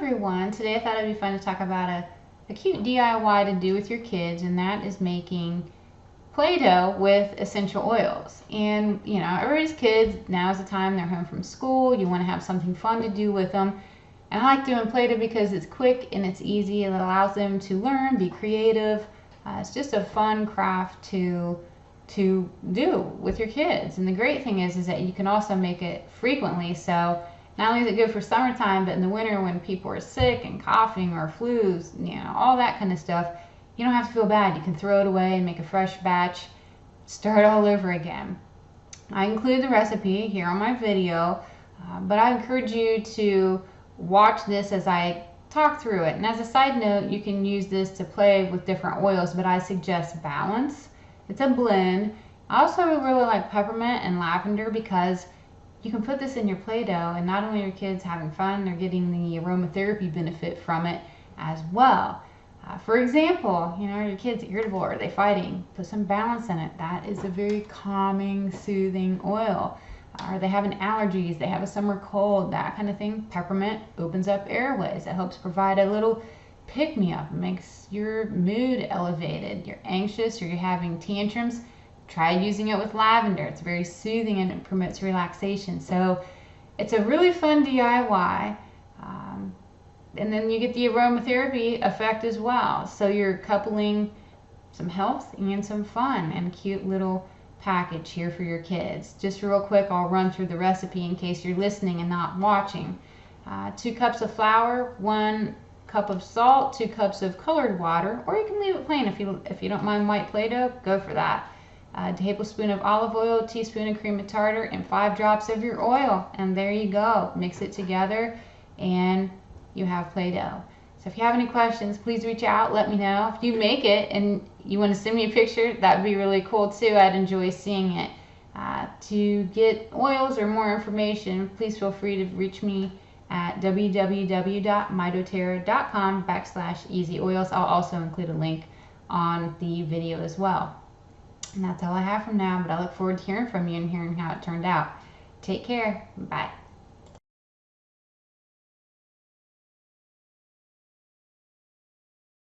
everyone. Today I thought it'd be fun to talk about a cute DIY to do with your kids, and that is making Play-Doh with essential oils. And you know, everybody's kids, now's the time they're home from school, you want to have something fun to do with them. And I like doing Play-Doh because it's quick and it's easy and it allows them to learn, be creative. It's just a fun craft to do with your kids. And the great thing is that you can also make it frequently. So not only is it good for summertime, but in the winter when people are sick and coughing or flus, you know, all that kind of stuff, you don't have to feel bad. You can throw it away and make a fresh batch, start all over again. I include the recipe here on my video, but I encourage you to watch this as I talk through it. And as a side note, you can use this to play with different oils, but I suggest balance. It's a blend. I also really like peppermint and lavender because you can put this in your Play-Doh, and not only are kids having fun, they're getting the aromatherapy benefit from it as well. For example, you know, are your kids irritable? Are they fighting? Put some balance in it. That is a very calming, soothing oil. Are they having allergies? They have a summer cold, that kind of thing. Peppermint opens up airways. It helps provide a little pick-me-up. It makes your mood elevated. You're anxious or you're having tantrums. Try using it with lavender. It's very soothing and it promotes relaxation. So it's a really fun DIY. And then you get the aromatherapy effect as well. So you're coupling some health and some fun and a cute little package here for your kids. Just real quick, I'll run through the recipe in case you're listening and not watching. 2 cups of flour, 1 cup of salt, 2 cups of colored water, or you can leave it plain if you don't mind white Play-Doh, go for that. A tablespoon of olive oil, a teaspoon of cream of tartar, and 5 drops of your oil. And there you go. Mix it together and you have Play-Doh. So if you have any questions, please reach out, let me know. If you make it and you want to send me a picture, that would be really cool too. I'd enjoy seeing it. To get oils or more information, please feel free to reach me at www.mydoterra.com/easyoils. I'll also include a link on the video as well. And that's all I have from now, but I look forward to hearing from you and hearing how it turned out. Take care. Bye.